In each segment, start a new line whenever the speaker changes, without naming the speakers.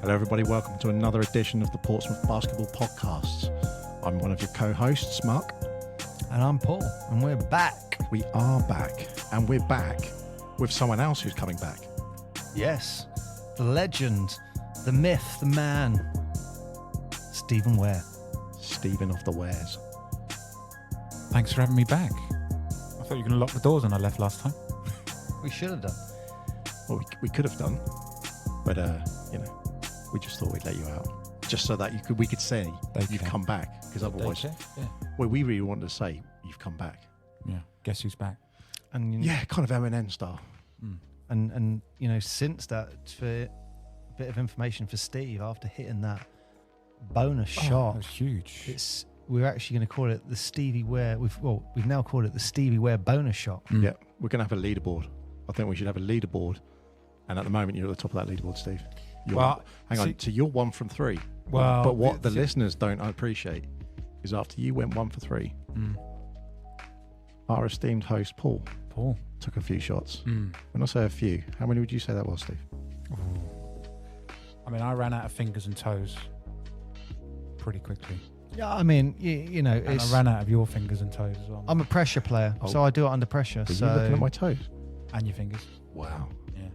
Hello everybody, welcome to another edition of the Portsmouth Basketball Podcast. I'm one of your co-hosts, Mark.
And I'm Paul, and we're back.
We are back, and we're back with someone else who's coming back.
Yes, the legend, the myth, the man, Stephen Ware.
Stephen of the Wares.
Thanks for having me back. I thought you were going to lock the doors when I left last time.
We should have done.
Well, we could have done, but we just thought we'd let you out, just so that we could say you've come back, because otherwise, well, we really wanted to say you've come back.
Yeah, guess who's back?
And
Kind of M&N style.
And since that, for a bit of information for Steve, after hitting that bonus shot,
That's huge.
We're actually going to call it the Stevie Ware. We've now called it the Stevie Ware bonus shot.
Yeah, we're going to have a leaderboard. I think we should have a leaderboard, and at the moment you're at the top of that leaderboard, Steve. Hang on. So you're 1 from 3.
Well,
but what the listeners don't appreciate is after you went 1 for 3, our esteemed host Paul took a few shots. When I say a few, how many would you say that was, Steve?
I mean, I ran out of fingers and toes pretty quickly.
Yeah, I mean,
And I ran out of your fingers and toes as well.
I'm a pressure player, so I do it under pressure.
Are
so
you looking at my toes?
And your fingers.
Wow.
Yeah.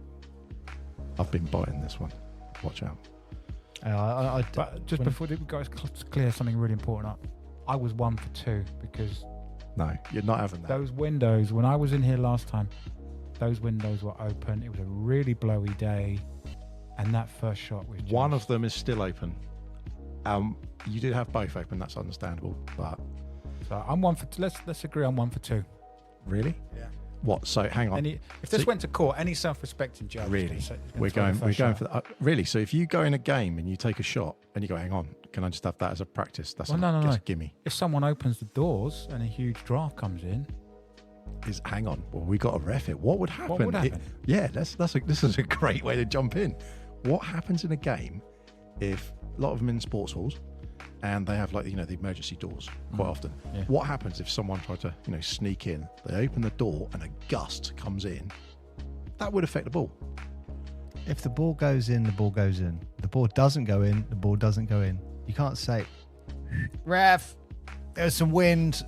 I've been biting this one. Watch out.
But just before we go, to clear something really important up, I was 1 for 2 because
No, you're not having that.
those windows, when I was in here last time, those windows were open. It was a really blowy day, and that first shot was
One of them is still open. You did have both open. That's understandable. But
So I'm 1 for 2. Let's agree on 1 for 2.
really,
Yeah.
what? So hang on.
If this went to court, any self-respecting judge,
Really?
is gonna
We're
throw the
going
first shot.
for that. Really? So if you go in a game and you take a shot and you go, hang on, can I just have that as a practice? That's
Well,
a
no.
gimme.
If someone opens the doors and a huge draft comes in,
Hang on. Well, we got to ref it. What would happen?
would happen?
This is a great way to jump in. What happens in a game if a lot of them in sports halls and they have the emergency doors quite often?
Yeah.
What happens if someone tried to sneak in? They open the door and a gust comes in. That would affect the ball.
if the ball goes in, the ball goes in. If the ball doesn't go in, the ball doesn't go in. You can't say, ref, there's some wind.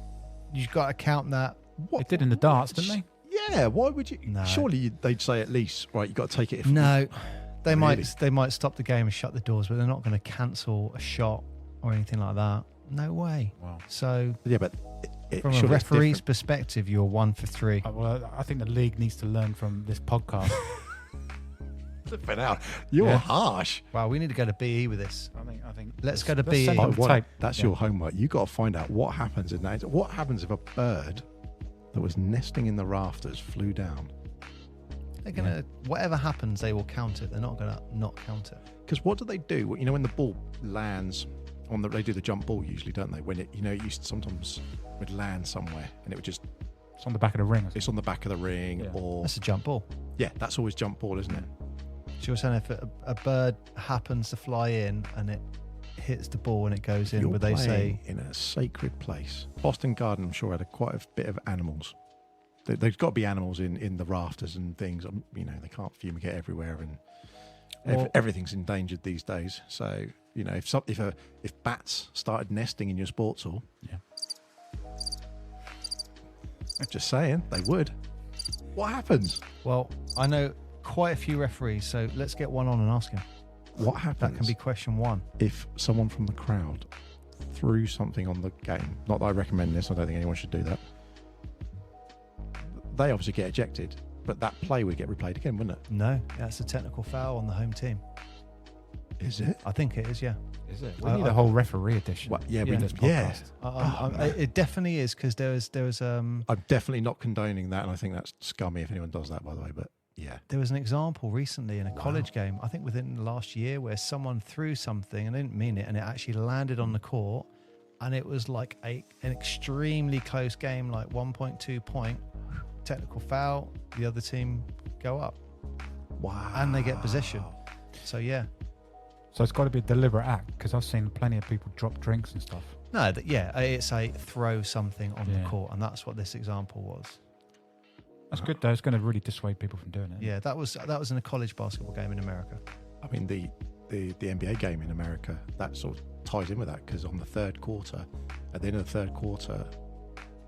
You've got to count that.
What?
it did in the darts, didn't they?
Yeah. Why would you?
No.
Surely they'd say at least, right, you got to take it.
No, they
Really?
might stop the game and shut the doors, but they're not going to cancel a shot or anything like that. No way.
Wow.
So
Yeah, but
from a
surely it's
referee's
different.
perspective, you're 1 for 3.
Well, I think the league needs to learn from this podcast.
Flipping out. You're
Yeah.
harsh.
Wow, we need to go to BE with this.
I think.
Let's go to
let's
BE.
send them the tape.
That's
Yeah.
your homework. You got to find out what happens in that. What happens if a bird that was nesting in the rafters flew down?
They're gonna whatever happens, they will count it. They're not gonna not count it.
Because what do they do? When the ball lands on they do the jump ball usually, don't they? When it sometimes would land somewhere and it would just
It's on the back of the ring.
it's on the back of the ring
Yeah.
or
That's a jump ball.
that's always jump ball, isn't it?
So you're saying if a bird happens to fly in and it hits the ball and it goes in,
You're
would they
playing
say
in a sacred place? Boston Garden, I'm sure, had quite a bit of animals. There's got to be animals in the rafters and things. They can't fumigate everywhere, and everything's endangered these days. So if bats started nesting in your sports hall,
Yeah.
I'm just saying they would. What happens?
Well, I know quite a few referees, so let's get one on and ask him.
What happens?
That can be question 1.
If someone from the crowd threw something on the game. Not that I recommend this. I don't think anyone should do that. They obviously get ejected, but that play would get replayed again, wouldn't it?
No, that's a technical foul on the home team.
Is it?
I think it is, yeah.
Is it? We need a whole referee edition.
Well, yeah,
of
we
this
need- yeah.
podcast.
It definitely is because there was
I'm definitely not condoning that, and I think that's scummy if anyone does that, by the way. But yeah,
there was an example recently in a college game, I think within the last year, where someone threw something and I didn't mean it, and it actually landed on the court, and it was like an extremely close game, like 1.2 point technical foul. The other team go up,
wow,
and they get possession. So yeah.
So it's got to be a deliberate act because I've seen plenty of people drop drinks and stuff.
No, it's a throw something on the
Yeah.
court, and that's what this example was.
That's good though. It's going to really dissuade people from doing it.
Yeah, that was in a college basketball game in America.
I mean, the NBA game in America, that sort of ties in with that, because on the third quarter, at the end of the third quarter,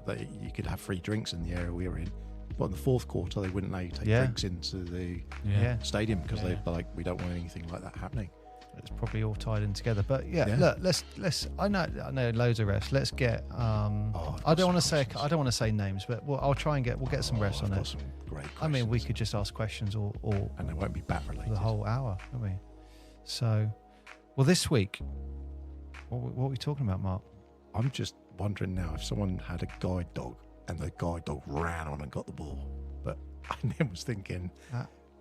you could have free drinks in the area we were in. But in the fourth quarter, they wouldn't let you take drinks into the stadium because they're like, we don't want anything like that happening.
It's probably all tied in together. But look, let's. I know loads of refs. Let's get. I don't want to say names, but we'll get some refs on it.
Some great questions.
I mean, we could just ask questions or
and they won't be bat related
the whole hour, won't we? So, well, this week, what are we talking about, Mark?
I'm just wondering now if someone had a guide dog and the guide dog ran on and got the ball. But I then was thinking,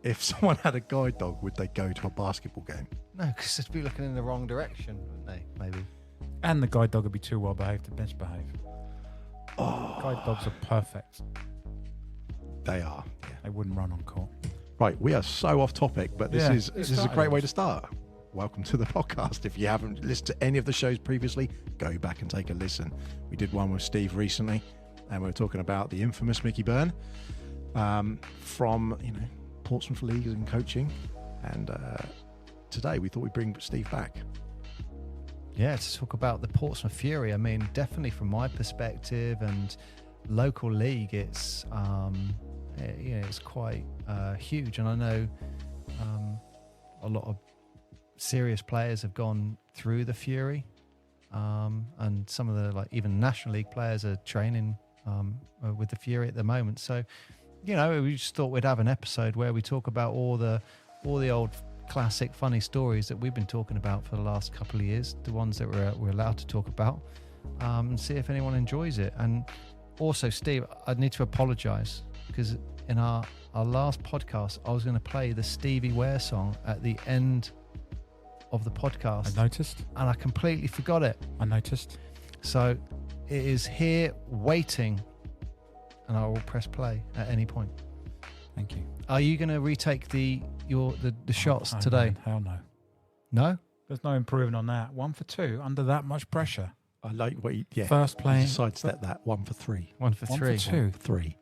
if someone had a guide dog, would they go to a basketball game?
No, because they'd be looking in the wrong direction, wouldn't they? Maybe.
And the guide dog would be too well behaved to misbehave. Guide dogs are perfect.
They are. Yeah.
They wouldn't run on court.
Right, we are so off topic, but this is a great way to start. Welcome to the podcast. If you haven't listened to any of the shows previously, go back and take a listen. We did one with Steve recently, and we were talking about the infamous Mickey Byrne from Portsmouth League and coaching. And today we thought we'd bring Steve back.
Yeah, to talk about the Portsmouth Fury. I mean, definitely from my perspective and local league, it's it's quite huge. And I know a lot of serious players have gone through the Fury, and some of the even National League players are training with the Fury at the moment. So, we just thought we'd have an episode where we talk about all the old classic funny stories that we've been talking about for the last couple of years, the ones that we're allowed to talk about, and see if anyone enjoys it. And also, Steve, I need to apologise because in our last podcast, I was going to play the Stevie Ware song at the end of the podcast.
I noticed.
And I completely forgot it.
I noticed.
So it is here waiting, and I will press play at any point.
Thank you.
Are you going to retake the shots today?
Hell no.
No?
There's no improving on that. 1 for 2 under that much pressure.
I like what
first playing.
Sidestep that 1 for 3.
1 for 3.
1 for 2.
1 for 3.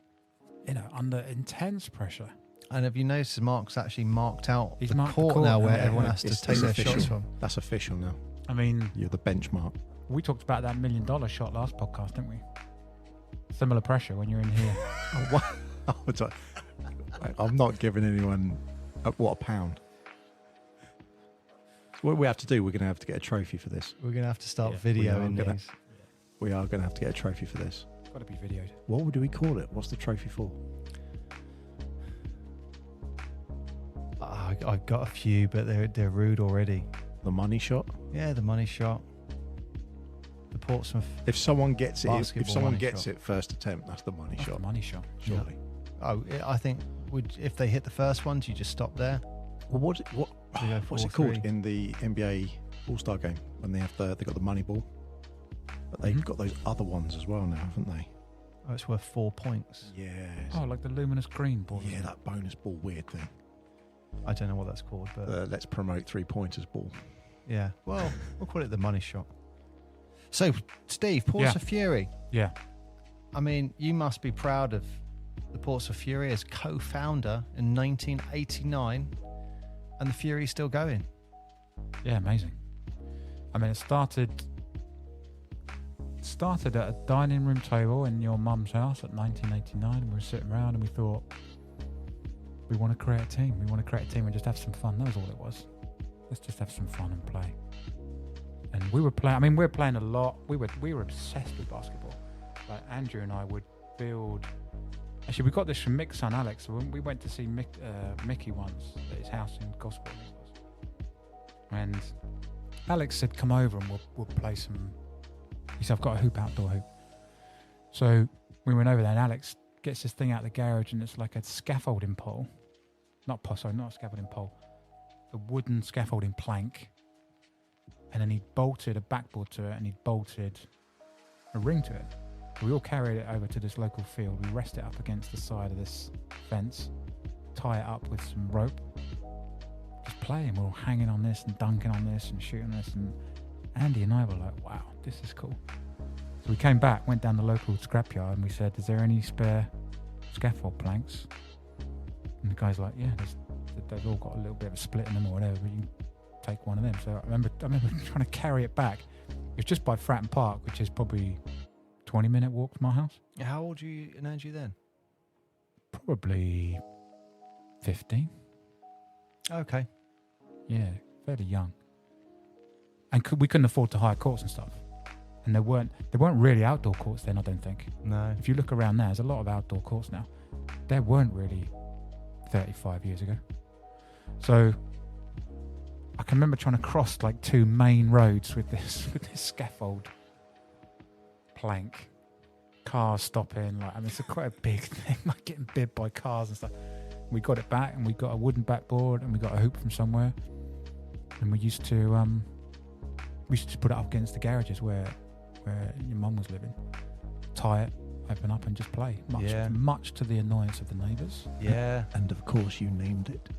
Under intense pressure.
And have you noticed Mark's actually marked out
He's
the
marked
court
the court
now where
now,
everyone
yeah.
has to take their shots from?
That's official now.
I mean,
You're the benchmark.
we talked about that $1 million shot last podcast, didn't we? Similar pressure when you're in here.
I'm not giving anyone a pound. What we have to do, we're going to have to get a trophy for this.
We're going to have to start
we
videoing
are
these.
We are going to have to get a trophy for this.
It's got to be videoed.
What do we call it? What's the trophy for?
I've got a few, but they're rude already.
The money shot?
Yeah, the money shot. The Portsmouth.
If someone gets it,
shot.
it first attempt, that's the money
That's
shot.
the money shot.
Surely.
Oh, I think if they hit the first one, do you just stop there?
Well, what's it called
4-3.
in the NBA All-Star game when they got the money ball? But they've got those other ones as well now, haven't they?
Oh, it's worth 4 points.
Yes.
Oh, like the luminous green ball.
Yeah, that bonus ball weird thing.
I don't know what that's called, but
Let's promote 3-pointers ball.
yeah. Well, we'll call it the money shot. So, Steve, Portsmouth Fury.
Yeah.
I mean, you must be proud of the Portsmouth Fury as co-founder in 1989, and the Fury's still going.
Yeah, amazing. I mean, it started at a dining room table in your mum's house at 1989, and we were sitting around and we thought, we want to create a team. We want to create a team and just have some fun. That was all it was. Let's just have some fun and play. And we were playing. I mean, we were playing a lot. We were obsessed with basketball. Like Andrew and I would build. Actually, we got this from Mick's son Alex. When we went to see Mickey once at his house in Gosport, and Alex said, "Come over and we'll play some." He said, "I've got a hoop, outdoor hoop." So we went over there, and Alex gets this thing out of the garage, and it's like a scaffolding pole. Not a scaffolding pole. A wooden scaffolding plank. And then he bolted a backboard to it, and he bolted a ring to it. We all carried it over to this local field. We rest it up against the side of this fence, tie it up with some rope, just play. And we're all hanging on this and dunking on this and shooting this. And Andy and I were like, wow, this is cool. So we came back, went down the local scrapyard, and we said, is there any spare scaffold planks? And the guy's like, yeah, they've all got a little bit of a split in them or whatever, but you can take one of them. So I remember trying to carry it back. It was just by Fratton Park, which is probably 20-minute walk from my house.
How old were you and Andrew then?
Probably 15.
Okay.
Yeah, fairly young. And we couldn't afford to hire courts and stuff. And there weren't really outdoor courts then, I don't think.
No.
If you look around there, there's a lot of outdoor courts now. There weren't really 35 years ago. So I can remember trying to cross like 2 main roads with this scaffold plank. Cars stopping, it's quite a big thing, like getting bibbed by cars and stuff. We got it back, and we got a wooden backboard, and we got a hoop from somewhere, and we used to put it up against the garages where your mum was living, tie it, open up, and just play. Much to the annoyance of the neighbours.
Yeah.
And of course, you named it.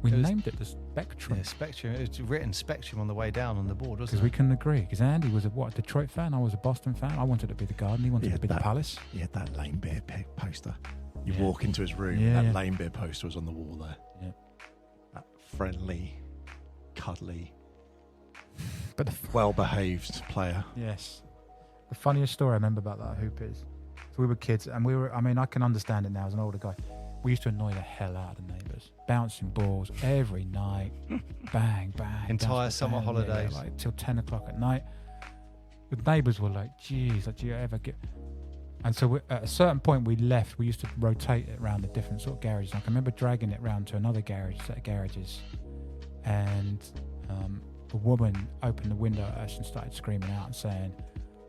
We named it the Spectrum.
Yeah, Spectrum. It was written Spectrum on the way down on the board, wasn't it?
Because we couldn't agree. Because Andy was a Detroit fan. I was a Boston fan. I wanted to be the Garden. He wanted to be the Palace.
He had that Lane Beer poster. You walk into his room, Lane Beer poster was on the wall there.
Yeah.
That friendly, cuddly,
but
well-behaved player.
Yes. The funniest story I remember about that hoop is, so we were kids, and I can understand it now as an older guy. We used to annoy the hell out of the neighbours. Bouncing balls every night. Bang, bang.
Entire summer holidays.
Like till 10 o'clock at night. The neighbours were like, geez, do you ever get... And so at a certain point we left. We used to rotate it around the different sort of garages. I can remember dragging it round to another set of garages. And a woman opened the window at us and started screaming out and saying,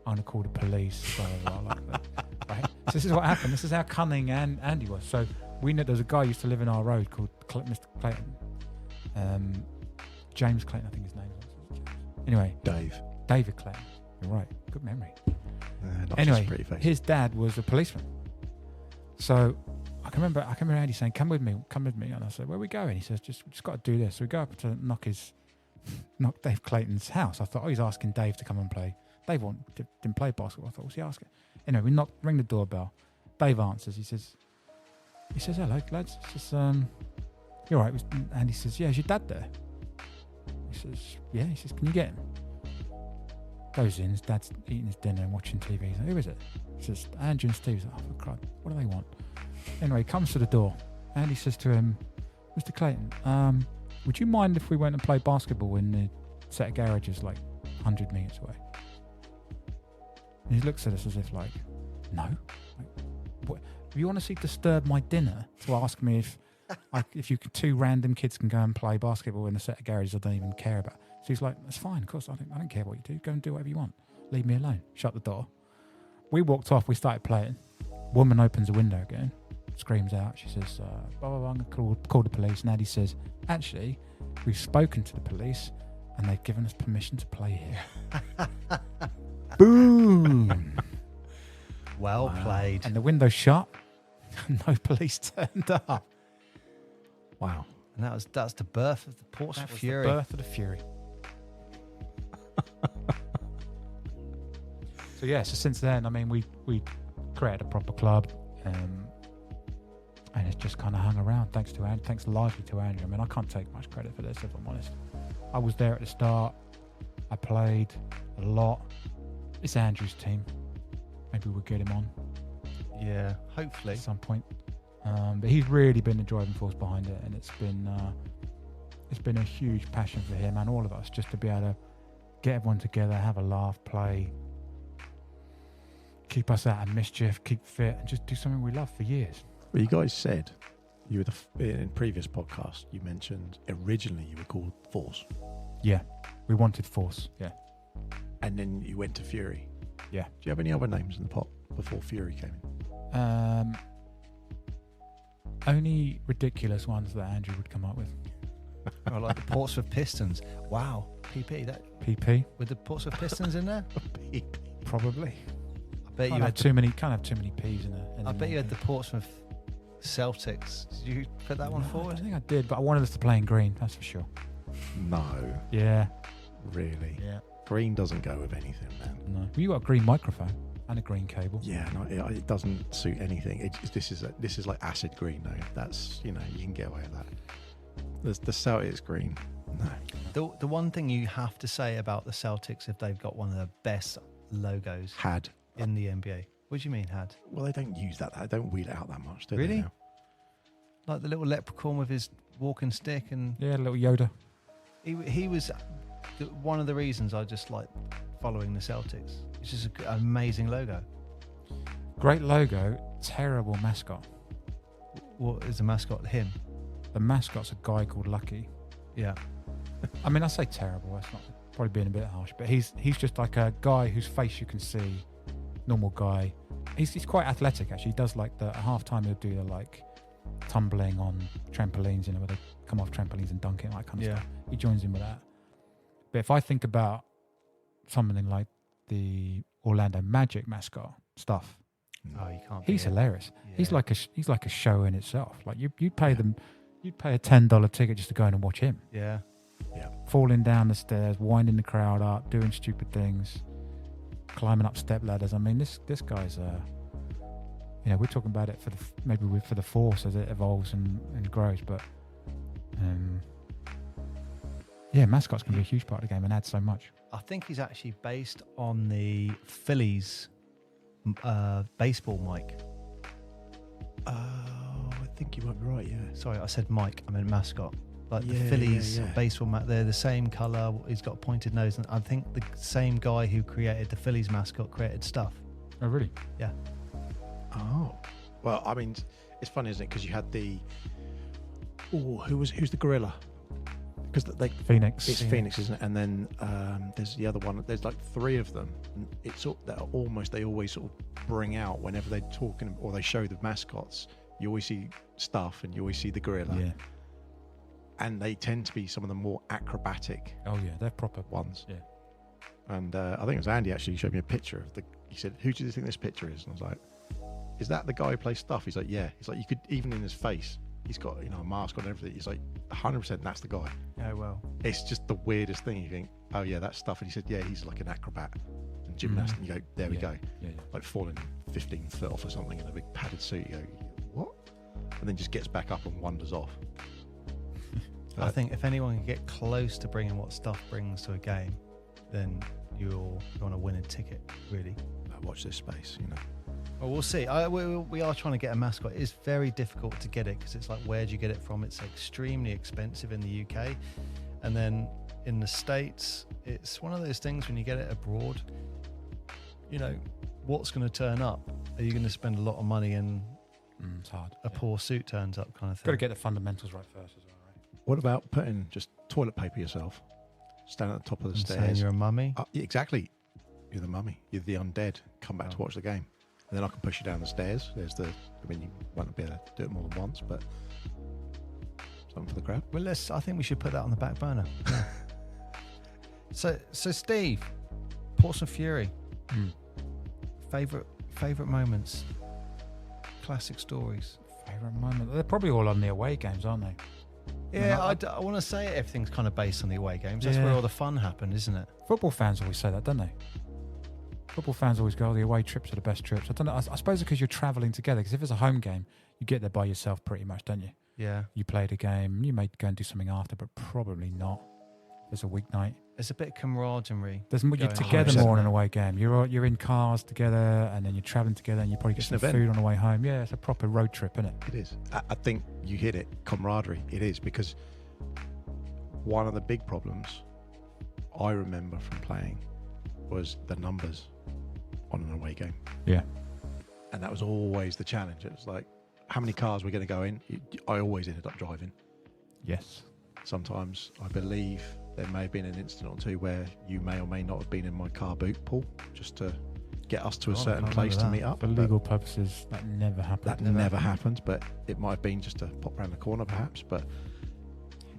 I'm going to call the police. Blah, blah, blah, like that. Right? So this is what happened. This is how cunning Andy was. So we know there's a guy who used to live in our road called Mr. Clayton. James Clayton, I think his name was. Anyway. David Clayton. You're right. Good memory. Anyway, his dad was a policeman. So I can remember Andy saying, come with me. And I said, where are we going? He says, just got to do this. So we go up to knock Dave Clayton's house. I thought, he's asking Dave to come and play. Dave didn't play basketball. I thought, what's he asking? Anyway, we ring the doorbell. Dave answers. He says, hello, lads. He says, you all right? And he says, yeah, is your dad there? He says, yeah. He says, can you get him? Goes in, his dad's eating his dinner and watching TV. He's like, who is it? He says, Andrew and Steve. He's like, oh, for crud, what do they want? Anyway, he comes to the door. Andy says to him, Mr. Clayton, would you mind if we went and played basketball in the set of garages like 100 metres away? And he looks at us as if like, no. Like, what? You honestly disturb my dinner to ask me if you could, 2 random kids can go and play basketball in a set of garages I don't even care about. So he's like, that's fine, of course, I don't care what you do. Go and do whatever you want. Leave me alone. Shut the door. We walked off, we started playing. Woman opens the window again, screams out. She says, blah, blah, blah, I'm going to call the police. And Andy says, actually, we've spoken to the police and they've given us permission to play here. Boom.
Well played.
And the window shut. No police turned up.
Wow.
And that's the birth of the Portsmouth Fury.
The birth of the Fury. So since then, we created a proper club, and it's just kind of hung around thanks largely to Andrew. I can't take much credit for this, if I'm honest. I was there at the start. I played a lot. It's Andrew's team. Maybe we'll get him on.
Yeah, hopefully
at some point. But he's really been the driving force behind it, and it's been a huge passion for him and all of us just to be able to get everyone together, have a laugh, play, keep us out of mischief, keep fit, and just do something we love for years.
Well, you guys said you were in previous podcast. You mentioned originally you were called Force.
Yeah, we wanted Force. Yeah,
and then you went to Fury.
Yeah.
Do you have any other names in the pot before Fury came in?
Only ridiculous ones that Andrew would come up with.
I like the Portsmouth Pistons. Wow, PP.
PP
with the Portsmouth Pistons in there.
PP.
Probably.
I bet you had
can't have too many P's in it.
I bet you had the Portsmouth Celtics. Did you put that one forward?
I think I did, but I wanted us to play in green. That's for sure.
No.
Yeah.
Really?
Yeah.
Green doesn't go with anything, man.
No. Well, you got a green microphone and a green cable.
Yeah, no, it doesn't suit anything. This is like acid green, though. That's, you can get away with that. The Celtics green. No.
The one thing you have to say about the Celtics, if they've got one of the best logos
Had.
in the NBA. What do you mean had?
Well, they don't use that. They don't wheel it out that much, do
Really?
they now?
Like the little leprechaun with his walking stick, and
Yeah, little Yoda.
he was one of the reasons I just like following the Celtics. It's just an amazing logo.
Great logo, terrible mascot.
What is the mascot? Him?
The mascot's a guy called Lucky.
Yeah.
I mean, I say terrible. That's not probably being a bit harsh, but he's just like a guy whose face you can see. Normal guy. He's quite athletic actually. He does like at half time he'll do the like tumbling on trampolines, where they come off trampolines and dunk it, that kind of stuff. He joins in with that. But if I think about something like the Orlando Magic mascot stuff,
Oh, you can't.
he's hilarious.
Yeah.
He's like a show in itself. Like you'd pay a $10 ticket just to go in and watch him.
Yeah.
Falling down the stairs, winding the crowd up, doing stupid things, climbing up step ladders. I mean, this guy's we're talking about it for the Force as it evolves and grows, but mascots can be a huge part of the game and add so much.
I think he's actually based on the Phillies baseball mic.
Oh, I think you might be right, yeah.
Sorry, I said mic. I meant mascot. Like the
Yeah,
Phillies
yeah.
baseball mat, they're the same colour. He's got a pointed nose, and I think the same guy who created the Phillies mascot created stuff.
Oh, really?
Yeah.
Oh. Well, I mean, it's funny, isn't it? Because you had who's the gorilla? Because
Phoenix.
it's Phoenix, isn't it? And then there's the other one. There's like three of them. And it's they always sort of bring out whenever they're talking or they show the mascots. You always see stuff, and you always see the gorilla.
Yeah.
And they tend to be some of the more acrobatic
Oh yeah, they're proper
ones.
Yeah.
And I think it was Andy actually showed me a picture of he said, "Who do you think this picture is?" And I was like, "Is that the guy who plays stuff?" He's like, "Yeah." He's like, "You could even in his face, he's got a mask on and everything." He's like, "100% that's the guy."
Oh well.
It's just the weirdest thing. You think, "Oh yeah, that's stuff." And he said, "Yeah, he's like an acrobat and gymnast." And you go, "There we go."
Yeah.
Like falling 15 foot off or something in a big padded suit. You go, "What?" And then just gets back up and wanders off.
I think if anyone can get close to bringing what stuff brings to a game, then you're on a winning ticket, really.
Watch this space,
Well, we'll see. We are trying to get a mascot. It is very difficult to get it because it's like, where do you get it from? It's extremely expensive in the UK. And then in the States, it's one of those things when you get it abroad, what's going to turn up? Are you going to spend a lot of money and
it's hard.
a poor suit turns up kind of thing?
Got to get the fundamentals right first as well, right?
What about putting just toilet paper yourself? Stand at the top of the
And
stairs.
saying you're a mummy?
Yeah, exactly. You're the mummy. You're the undead. Come back to watch the game. And then I can push you down the stairs. You won't be able to do it more than once, but something for the crowd.
Well, I think we should put that on the back burner. Yeah. So Steve, Portsmouth Fury. Favorite moments, classic stories.
Favorite moment? They're probably all on the away games, aren't they?
Yeah, I want to say everything's kind of based on the away games. That's
Yeah.
where all the fun happened, isn't it?
Football fans always say that, don't they? Football fans always go, the away trips are the best trips. I don't know. I suppose because you're travelling together. Because if it's a home game, you get there by yourself pretty much, don't you?
Yeah.
You played a game. You may go and do something after, but probably not. It's a weeknight.
There's a bit of camaraderie.
You're
going
together
on.
more on an away game. You're in cars together, and then you're travelling together, and you probably get
It's
some
an event.
food on the way home. Yeah, it's a proper road trip, isn't it?
It is. I think you hit it. Camaraderie. It is, because one of the big problems I remember from playing was the numbers on an away game.
Yeah.
And that was always the challenge. It was like, how many cars we're going to go in? I always ended up driving.
Yes.
Sometimes I believe there may have been an incident or two where you may or may not have been in my car boot, Paul, just to get us to a
Oh, I
certain
can't
place to
remember
meet up.
For
But
legal purposes, that never happened.
that never happened, but it might have been just to pop around the corner perhaps. But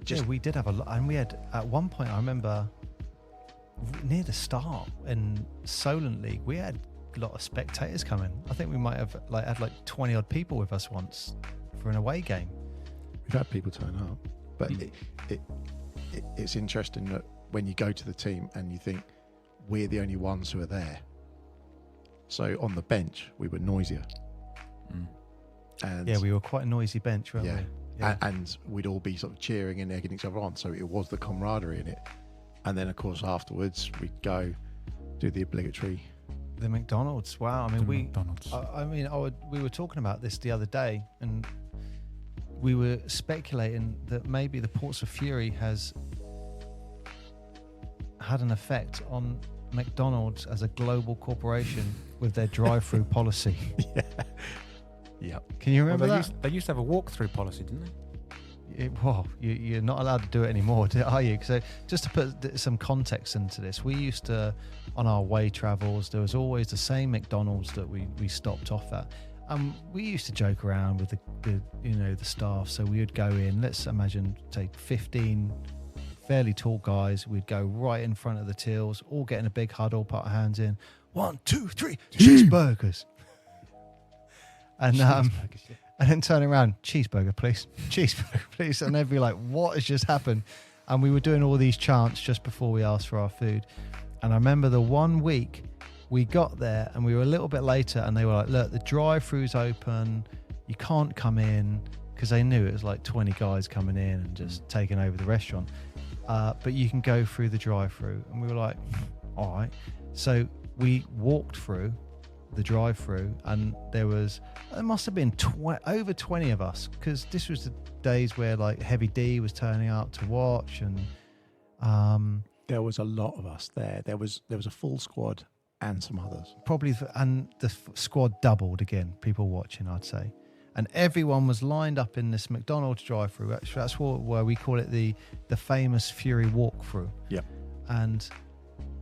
just
Yeah, we did have a lot, and we had at one point. I remember near the start in Solent League, we had a lot of spectators coming. I think we might have had 20 odd people with us once for an away game.
we've had people turn up, but it's interesting that when you go to the team and you think we're the only ones who are there. So on the bench we were noisier, and
Yeah, we were quite a noisy bench, weren't
yeah,
Yeah.
And we'd all be sort of cheering and egging each other on. So it was the camaraderie in it. And then, of course, afterwards, we'd go do the obligatory.
The McDonald's. Wow. I mean,
McDonald's.
we were talking about this the other day, and we were speculating that maybe the Portsmouth Fury has had an effect on McDonald's as a global corporation with their drive-through policy.
Yeah. Yep.
Can you remember
Well,
that?
they used to have a walk-through policy, didn't they?
You're not allowed to do it anymore, are you? So just to put some context into this, we used to, on our way travels, there was always the same McDonald's that we stopped off at. We used to joke around with the staff. So we would go in, let's imagine, take 15 fairly tall guys. We'd go right in front of the tills, all get in a big huddle, put our hands in. 1, 2, 3, cheeseburgers. And and then turn around, cheeseburger, please. Cheeseburger, please. And they'd be like, what has just happened? And we were doing all these chants just before we asked for our food. And I remember the one week we got there and we were a little bit later and they were like, look, the drive-thru's open. You can't come in, because they knew it was like 20 guys coming in and just taking over the restaurant. But you can go through the drive-thru. And we were like, all right. So we walked through the drive-through, and there must have been over 20 of us, because this was the days where like Heavy D was turning up to watch, and
There was a lot of us there. There was a full squad and some others.
and the squad doubled again, people watching, I'd say. And everyone was lined up in this McDonald's drive-through. Actually, that's where we call it the famous Fury walk-through.
Yep.
And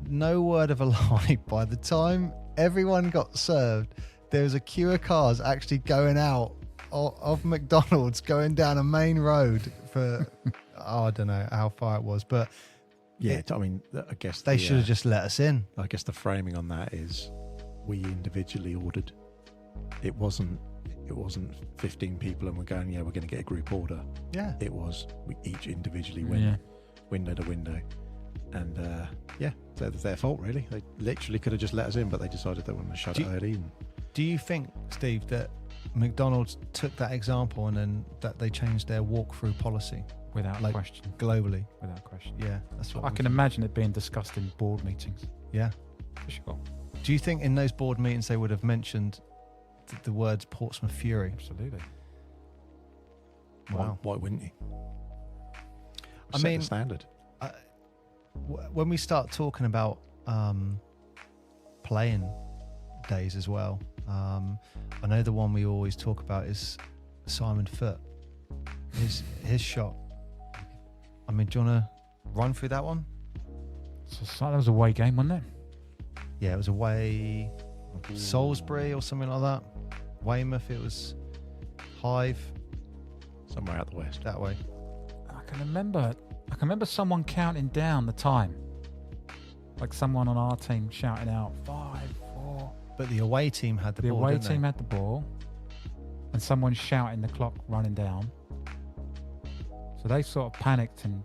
no word of a lie, by the time everyone got served, there was a queue of cars actually going out of McDonald's, going down a main road for I don't know how far it was, but
Yeah, I mean, I guess
they should have just let us in.
I guess the framing on that is we individually ordered. It wasn't 15 people and we're going, yeah, we're going to get a group order.
Yeah.
It was we each individually went window to window. And it's their fault, really. They literally could have just let us in, but they decided they wanted to shut it early.
Do you think, Steve, that McDonald's took that example and then that they changed their walk-through policy?
Without question.
Globally?
Without question.
Yeah, that's what
I can imagine it being discussed in board meetings.
Yeah.
For sure.
Do you think in those board meetings they would have mentioned the words Portsmouth Fury?
Absolutely.
Wow.
Why wouldn't you?
I
Set
mean,
the standard.
When we start talking about playing days as well, I know the one we always talk about is Simon Foote. His shot. I mean, do you want to run through that one?
So that was a away game, wasn't it?
Yeah, it was away Salisbury or something like that. Weymouth, it was Hive.
Somewhere out the west.
That way.
I can remember someone counting down the time. Like someone on our team shouting out 5, 4.
But the away team had the ball.
The away
didn't
team
they?
had the ball, and someone shouting the clock running down. So they sort of panicked and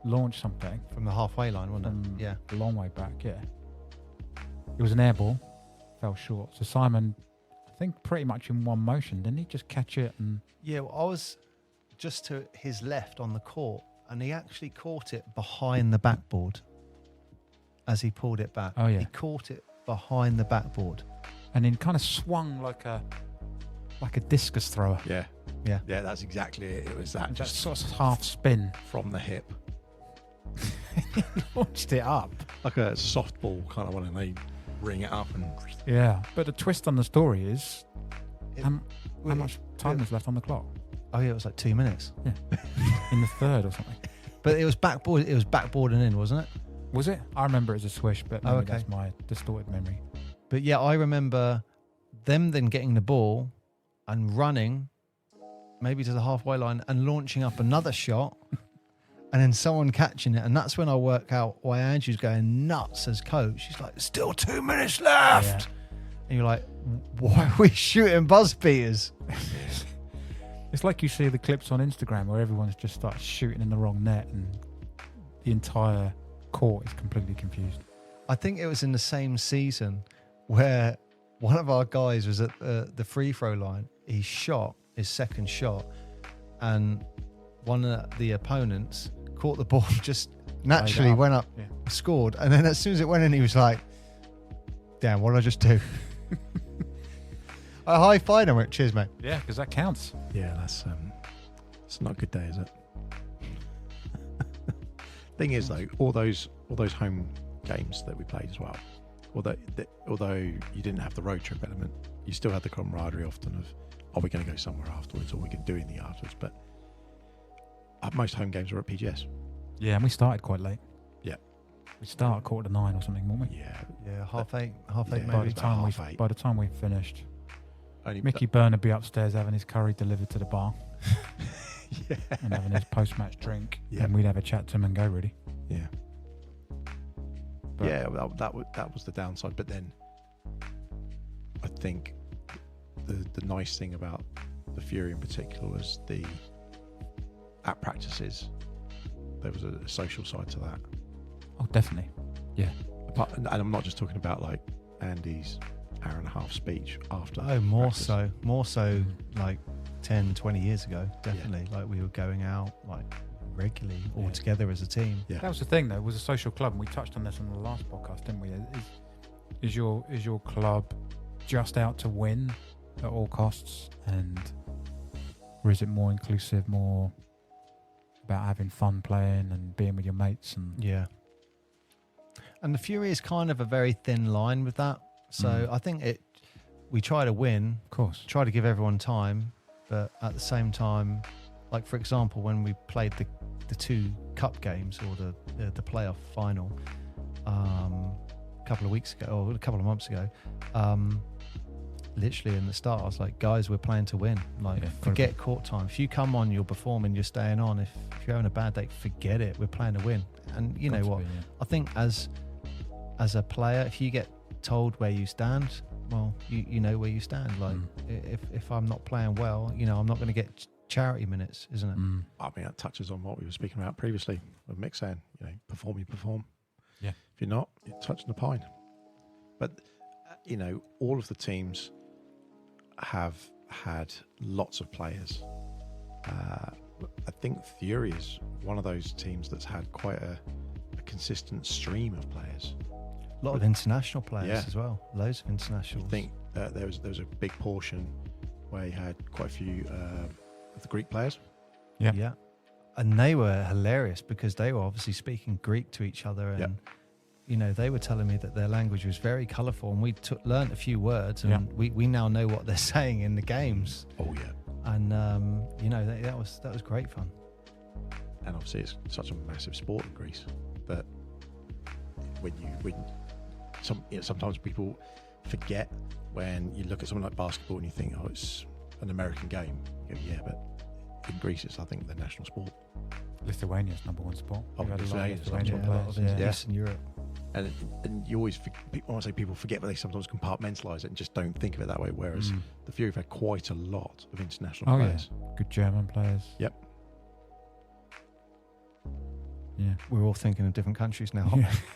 launched something
From the halfway line, wasn't it? Yeah.
a long way back. Yeah, it was an air ball, fell short. So Simon, I think, pretty much in one motion, didn't he? Just catch it and
Yeah, well, I was just to his left on the court, and he actually caught it behind the backboard as he pulled it back.
Oh, yeah.
He caught it behind the backboard.
and then kind of swung like a discus thrower.
Yeah.
Yeah.
Yeah, that's exactly it. It was that.
And
Just
sort of half spin.
from the hip.
Launched it up.
Like a softball kind of one, and they ring it up and...
Yeah. But the twist on the story is how
Well,
much time is left on the clock?
Oh yeah, it was like 2 minutes.
Yeah. In the third or something.
But it was backboard. It was backboarding in, wasn't it?
Was it? I remember it as a swish, but maybe
okay.
that's my distorted memory.
But yeah, I remember them then getting the ball and running maybe to the halfway line and launching up another shot and then someone catching it. And that's when I work out why Andrew's going nuts as coach. He's like, still 2 minutes left.
Yeah.
And you're like, why are we shooting buzz beaters?
It's like you see the clips on Instagram where everyone's just started shooting in the wrong net and the entire court is completely confused.
I think it was in the same season where one of our guys was at the free throw line. He shot his second shot and one of the opponents caught the ball, just naturally went up, scored, and then as soon as it went in, he was like, damn, what did I just do? I high-fived him and went, cheers, mate.
Yeah, because that counts.
Yeah, that's it's not a good day, is it? Thing is, though, all those home games that we played as well, although you didn't have the road trip element, you still had the camaraderie often of, are we going to go somewhere afterwards, or we can do anything afterwards? But most home games were at PGS.
Yeah, and we started quite late.
Yeah,
we started 8:45 or something, weren't we?
Yeah,
half eight
maybe.
By the time we finished, Mickey Byrne would be upstairs having his curry delivered to the bar.
Yeah,
and having his post-match drink, and we'd have a chat to him and go, really.
Yeah. But that was the downside. But then I think the nice thing about the Fury in particular was at practices there was a social side to that.
Oh, definitely. Yeah.
And I'm not just talking about like Andy's hour and a half speech after.
Oh, more so like 10, 20 years ago, definitely. Like we were going out like regularly all together as a team.
Yeah.
That was the thing, though. It was a social club, and we touched on this on the last podcast, didn't we? Is your club just out to win at all costs, or is it more inclusive, more about having fun playing and being with your mates? And
and the Fury is kind of a very thin line with that. So I think we try to win,
of course,
try to give everyone time, but at the same time, like for example, when we played the 2 cup games or the playoff final a couple of weeks ago or a couple of months ago, literally in the start I was like, guys, we're playing to win. Like, forget court time. If you come on, you're performing, you're staying on. If you're having a bad day, forget it. We're playing to win. And you know what? I think as a player, if you get told where you stand, well, you know where you stand. Like if I'm not playing well, I'm not going to get charity minutes, isn't it?
I mean, that touches on what we were speaking about previously with Mick saying, perform, you perform.
Yeah.
If you're not, you're touching the pine. But all of the teams have had lots of players. I think Fury is one of those teams that's had quite a consistent stream of players.
A lot of international players as well. Loads of internationals.
I think there was a big portion where you had quite a few of the Greek players.
Yeah. And they were hilarious because they were obviously speaking Greek to each other, and they were telling me that their language was very colourful, and we learnt a few words, and we now know what they're saying in the games.
Oh yeah.
And that was great fun.
And obviously it's such a massive sport in Greece that sometimes people forget when you look at something like basketball and you think, oh, it's an American game. You go, yeah, but in Greece it's, I think, the national sport.
Lithuania's #1 sport.
Oh, Lithuania's
Lithuanian players. In Eastern Europe.
And you always, I want to say people forget, but they sometimes compartmentalise it and just don't think of it that way. Whereas the Fury have had quite a lot of international players.
Yeah. Good German players.
Yep.
Yeah.
We're all thinking of different countries now.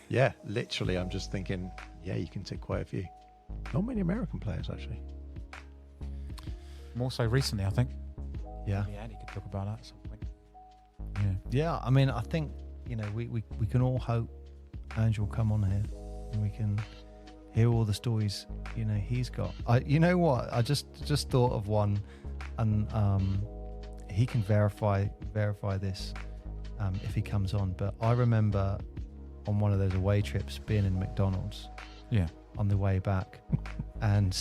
Yeah, literally. I'm just thinking, you can tick quite a few. Not many American players, actually.
More so recently, I think.
Yeah.
Yeah, Andy could talk about that at some point.
Yeah, I mean, I think, we can all hope Andrew will come on here and we can hear all the stories, he's got. You know what? I just thought of one, and he can verify this if he comes on. But I remember on one of those away trips being in McDonald's.
Yeah.
On the way back, and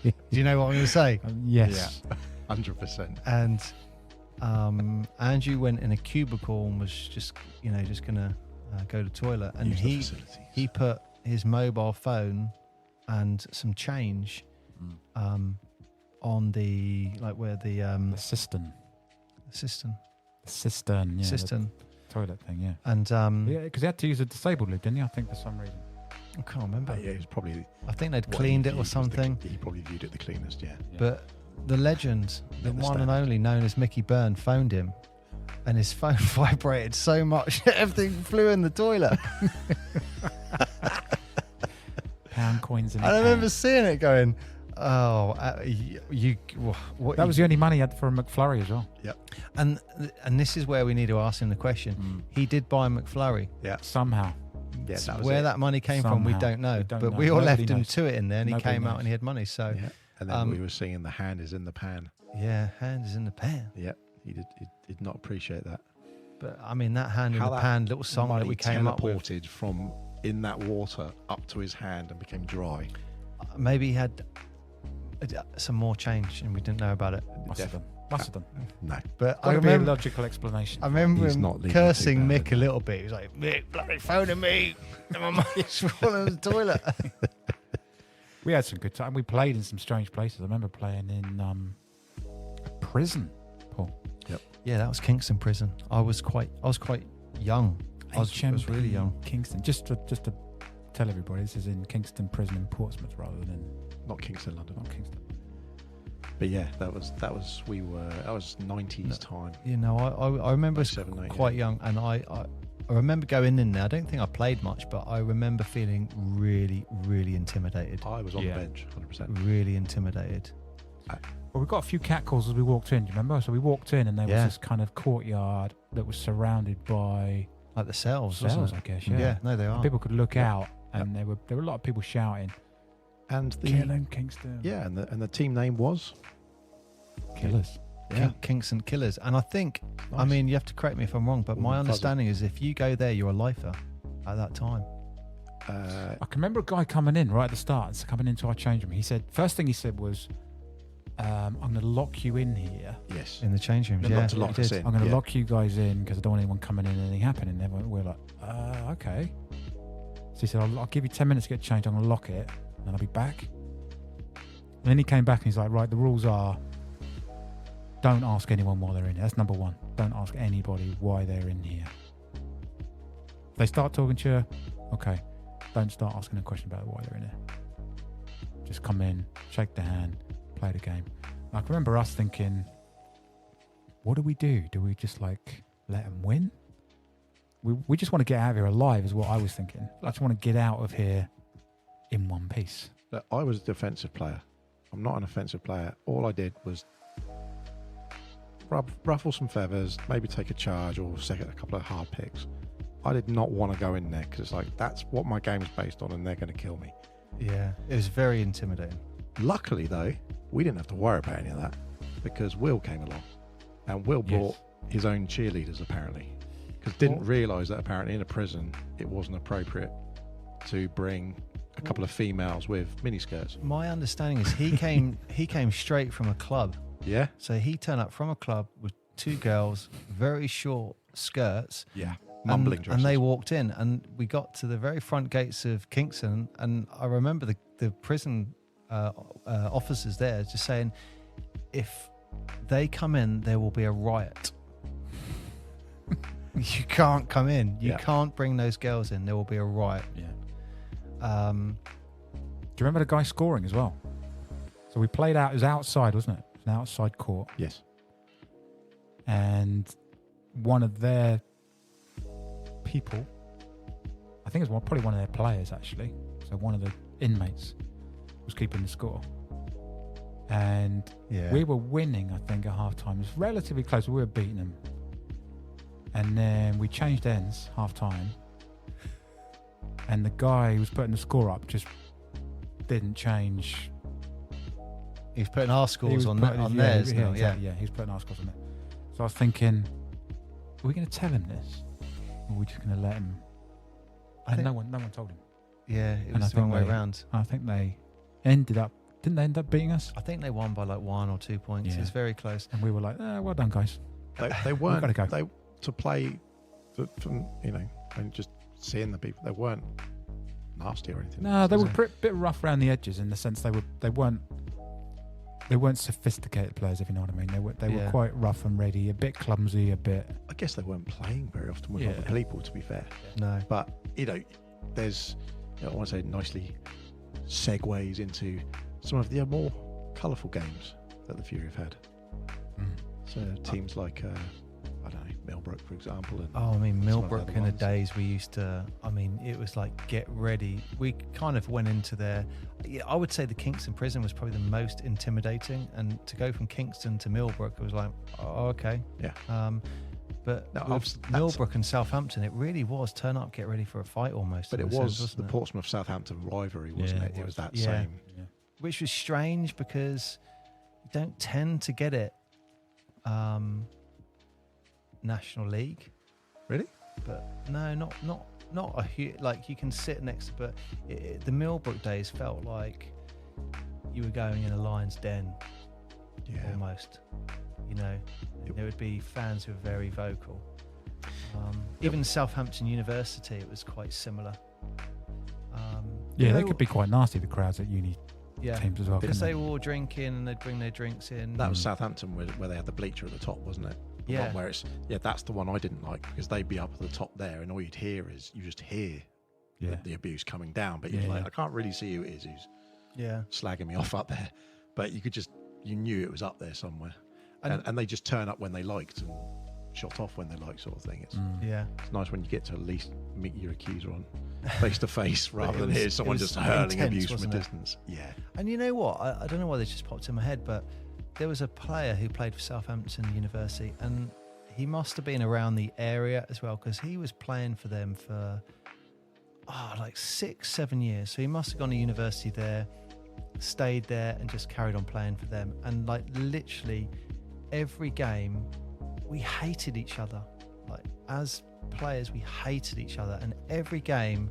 do you know what I'm going to say?
Yes.
Yeah. 100%.
And Andrew went in a cubicle and was just going to go to the toilet, and he put his mobile phone and some change on the
the cistern. Cistern, yeah.
Cistern.
The toilet thing, yeah.
And
because he had to use a disabled lid, didn't he? I think for some reason.
I can't remember.
Yeah, it was probably.
I think they'd cleaned it or something.
He probably viewed it the cleanest, yeah.
But the legend, the one and only, known as Mickey Byrne, phoned him, and his phone vibrated so much that everything flew in the toilet.
Pound coins in.
And I remember seeing it going, What
That was the only money he had for a McFlurry as well.
and this is where we need to ask him the question. He did buy a McFlurry.
Somehow.
Yeah, that was
Where
it.
that money came from, we
Somehow.
don't know.
We don't
But
know.
we all
Nobody
left him
knows.
to it in there, and he
Nobody
came out
knows.
and he had money. So
Yeah. And then we were singing "The Hand Is in the Pan."
hand is in the pan.
Yeah, he did not appreciate that.
But I mean, that hand in
How
the
that
pan little song that
Money
we came up with.
teleported from in that water up to his hand and became dry.
Maybe he had some more change and we didn't know about it.
Must have done.
No,
But I
Gotta be a
remember,
logical explanation.
I remember
He's
him
not leaving
cursing
too bad,
Mick a little bit. He was like, "Mick, bloody phoning me." And my mate's falling in the toilet.
We had some good time. We played in some strange places. I remember playing in a prison, Paul.
Yeah, that was Kingston Prison. I was quite young. I was really young.
Kingston. Just to tell everybody, this is in Kingston Prison in Portsmouth rather than
not Kingston, London.
not Kingston.
But yeah, that was 90s time.
You know, I remember
97,
quite young, and I remember going in there. I don't think I played much, but I remember feeling really, really intimidated.
I was on the bench, 100%.
Really intimidated.
Well, we got a few catcalls as we walked in. Do you remember? So we walked in, and there was this kind of courtyard that was surrounded by
Like the cells,
cells,
wasn't
I
it?
guess.
Yeah, no, they
And
are.
people could look out, and there were a lot of people shouting,
And
"Kill him, Kingston!"
yeah, and the team name was
Killers.
Kingston Killers. And I think, I
Nice.
mean, you have to correct me if I'm wrong, but
Warm
my
and fuzzy.
understanding is if you go there, you're a lifer at that time.
I can remember a guy coming in right at the start, coming into our change room. He said, first thing he said was, "I'm going to lock you in here.
yes.
In the change rooms,
Not
yeah.
to lock
he
us
did.
in.
I'm going to
Yeah.
lock you guys in because I don't want anyone coming in and anything happening." And everyone, we're like, okay. So he said, I'll give you 10 minutes to get changed. I'm going to lock it and then I'll be back. And then he came back and he's like, right, the rules are don't ask anyone while they're in here. That's number one. Don't ask anybody why they're in here. If they start talking to you, okay, don't start asking a question about why they're in here. Just come in, shake the hand, play the game. I can remember us thinking, what do we do? Do we just like let them win? We just want to get out of here alive is what I was thinking. I just want to get out of here in one piece.
Look, I was a defensive player. I'm not an offensive player. All I did was ruffle some feathers, maybe take a charge or second a couple of hard picks. I did not want to go in there because it's like that's what my game is based on and they're going to kill me.
Yeah, it was very intimidating.
Luckily though, we didn't have to worry about any of that because Will came along and Will brought his own cheerleaders apparently because didn't realise that apparently in a prison it wasn't appropriate to bring a couple of females with miniskirts.
My understanding is he came straight from a club.
Yeah?
So he turned up from a club with two girls, very short skirts.
Yeah. Mumbling dresses.
And they walked in and we got to the very front gates of Kingston and I remember the prison officers there just saying, if they come in, there will be a riot. You can't come in. You can't bring those girls in. There will be a riot.
Yeah. Do you remember the guy scoring as well? So we played out, it was outside, wasn't it? It was an outside court.
Yes.
And one of their people, I think it was probably one of their players actually, so one of the inmates was keeping the score. And we were winning, I think, at half time. It was relatively close. We were beating them. And then we changed ends half time. And the guy who was putting the score up just didn't change.
He's putting our scores on theirs now.
Yeah, he was putting our scores on it. So I was thinking, are we going to tell him this? Or are we just going to let him? And no one told him.
Yeah, it was the wrong way around.
I think they ended up, didn't they end up beating us?
I think they won by like 1 or 2 points.
Yeah.
It's very close.
And we were like, well done, guys.
They weren't.
We've gotta go.
They to play, from and just seeing the people. They weren't nasty or anything.
No, they were a bit rough around the edges in the sense they weren't sophisticated players, if you know what I mean. They were quite rough and ready, a bit clumsy, a bit.
I guess they weren't playing very often with other people, to be fair.
No,
but there's I want to say nicely segues into some of the more colourful games that the Fury have had. So teams like I don't know, Millbrook, for example. And
Oh, I mean,
some of the
Millbrook
other
in the
ones.
days we used to, I mean, it was like, get ready. We kind of went into there. Yeah, I would say the Kingston prison was probably the most intimidating. And to go from Kingston to Millbrook, it was like, oh, okay.
Yeah.
But
No,
with Millbrook and Southampton, it really was turn up, get ready for a fight almost.
But
in
it
a sense,
was
wasn't
the
it?
Portsmouth-Southampton rivalry, wasn't
Yeah,
it? It was that
Yeah.
same.
Yeah.
Which was strange because you don't tend to get it National League.
Really?
But no, not a huge, like you can sit next to, but the Millbrook days felt like you were going in a lion's den
Yeah.
almost. You know,
Yep.
there would be fans who were very vocal. Even Southampton University, it was quite similar.
Yeah,
you
they
know,
could be quite nasty, the crowds at uni
yeah,
teams as well.
because
couldn't
they were all drinking and they'd bring their drinks in.
That was Southampton where they had the bleacher at the top, wasn't it? The
Yeah.
one where it's that's the one I didn't like because they'd be up at the top there, and all you'd hear is you just hear
Yeah.
the abuse coming down, but you're
Yeah,
like,
yeah.
I can't really see who it is who's
Yeah,
slagging me off up there, but you knew it was up there somewhere,
And-
and they just turn up when they liked and shot off when they liked, sort of thing. It's
yeah.
nice when you get to at least meet your accuser on face to face rather than
was-
hear
it
someone
was
just hurling
intense,
abuse from a
wasn't it?
distance. Yeah,
And you know what? I don't know why this just popped in my head, but there was a player who played for Southampton University, and he must have been around the area as well because he was playing for them for like 6-7 years. So he must have gone to university there, stayed there, and just carried on playing for them. And like literally every game, we hated each other. Like as players, we hated each other, and every game.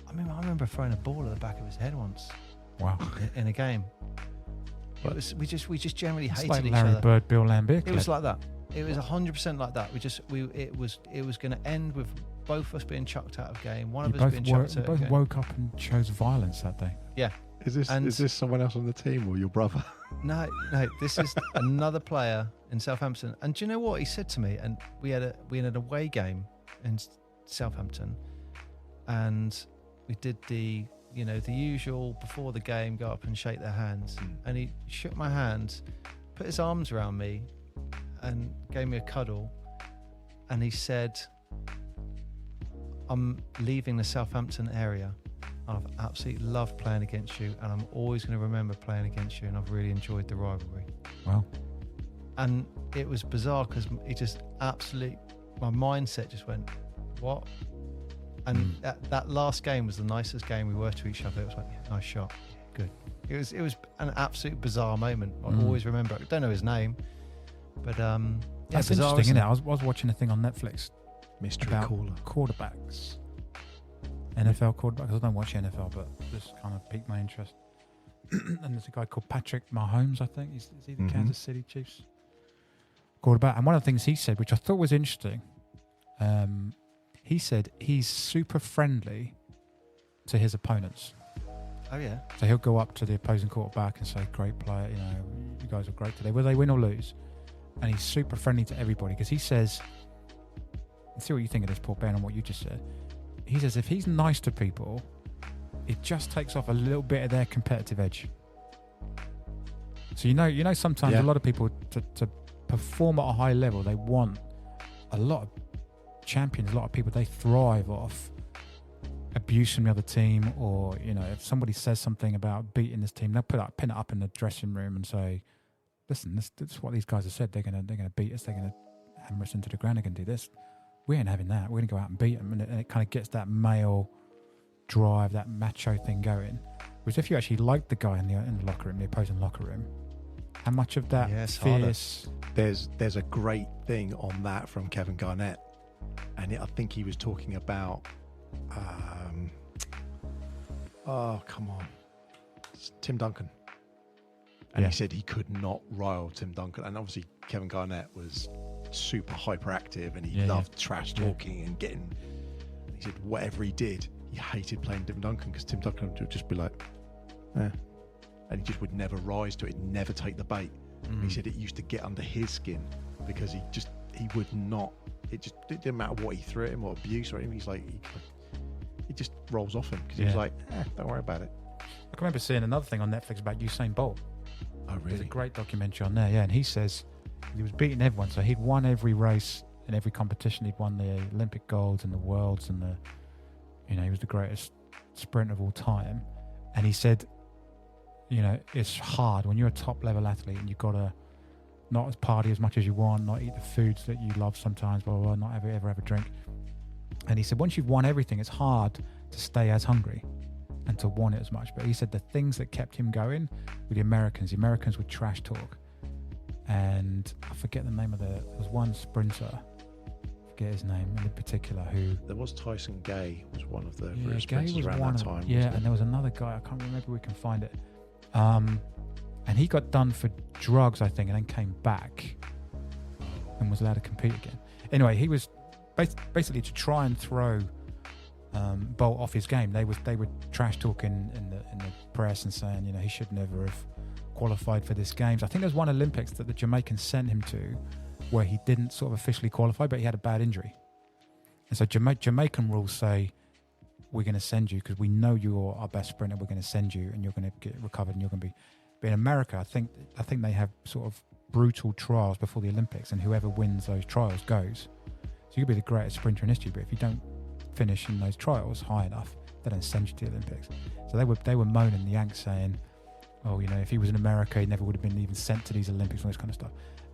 I mean, I remember throwing a ball at the back of his head once
Wow.
in a game.
But-
It was we just generally
It's
hated
like
each
Larry
other.
Bird, Bill Lambert.
It was like that. It was 100% like that. It was going to end with both of us being chucked out of game. One
You
of us being chucked out of
both
game.
woke up and chose violence that day.
Yeah.
is this someone else on the team or your brother?
No. This is another player in Southampton. And do you know what he said to me? And we had an away game in Southampton, and we did the usual before the game, go up and shake their hands. And he shook my hand, put his arms around me, and gave me a cuddle. And he said, "I'm leaving the Southampton area. I've absolutely loved playing against you, and I'm always going to remember playing against you, and I've really enjoyed the rivalry."
Well,
And it was bizarre because it just my mindset just went, what? And that last game was the nicest game we were to each other. It was like, yeah, nice shot, good. It was an absolute bizarre moment. I always remember it. I don't know his name, but
that's
bizarre,
interesting, isn't it?
it?
I was watching a thing on Netflix
Mystery
about
caller.
quarterbacks, NFL quarterbacks. I don't watch NFL, but this kind of piqued my interest. And there's a guy called Patrick Mahomes, I think. Is he the Kansas City Chiefs quarterback? And one of the things he said, which I thought was interesting, he said he's super friendly to his opponents.
Oh yeah,
So he'll go up to the opposing quarterback and say, "Great player, you guys are great today," whether they win or lose. And he's super friendly to everybody because he says, see what you think of this, Paul, Ben, on what you just said. He says if he's nice to people, it just takes off a little bit of their competitive edge. So you know, sometimes
Yeah.
a lot of people to perform at a high level, they want a lot of champions, a lot of people, they thrive off abuse from the other team, or if somebody says something about beating this team, they'll pin it up in the dressing room and say, "Listen, this is what these guys have said. They're gonna beat us. They're gonna hammer us into the ground. They're gonna do this. We ain't having that. We're gonna go out and beat them." And it kind of gets that male drive, that macho thing going. Whereas if you actually like the guy in the locker room, the opposing locker room, how much of that
Yeah, it's harder.
fierce?
There's a great thing on that from Kevin Garnett, and I think he was talking about oh come on, it's Tim Duncan, and he said he could not rile Tim Duncan, and obviously Kevin Garnett was super hyperactive and he loved trash talking and getting. He said whatever he did, he hated playing Tim Duncan because Tim Duncan would just be like, and he just would never rise to it, never take the bait. He said it used to get under his skin because he would not. It didn't matter what he threw at him or abuse or anything. He's like, it just rolls off him because he was like, don't worry about it.
I can remember seeing another thing on Netflix about Usain Bolt.
Oh,
There's a
really?
great documentary on there, and he says he was beating everyone, so he'd won every race in every competition. He'd won the Olympic golds and the worlds and he was the greatest sprinter of all time. And he said, it's hard when you're a top level athlete and you've got to not party as much as you want, not eat the foods that you love sometimes, blah, blah, blah, not ever have a drink. And he said, once you've won everything, it's hard to stay as hungry and to want it as much. But he said the things that kept him going were the Americans would trash talk. And I forget the name there was one sprinter, I forget his name in particular, who...
There was Tyson Gay, was one of the
Gay was
around that time.
Yeah, and there was another guy, I can't remember, we can find it. And he got done for drugs, I think, and then came back and was allowed to compete again. Anyway, he was basically to try and throw Bolt off his game. They were trash talking in the press and saying, he should never have qualified for this games. I think there's one Olympics that the Jamaicans sent him to where he didn't sort of officially qualify, but he had a bad injury. And so Jamaican rules say, we're going to send you because we know you're our best sprinter. We're going to send you and you're going to get recovered and you're going to be... But in America, I think they have sort of brutal trials before the Olympics, and whoever wins those trials goes. So you could be the greatest sprinter in history, but if you don't finish in those trials high enough, they don't send you to the Olympics. So they were moaning, the Yanks, saying, oh, if he was in America, he never would have been even sent to these Olympics and all this kind of stuff.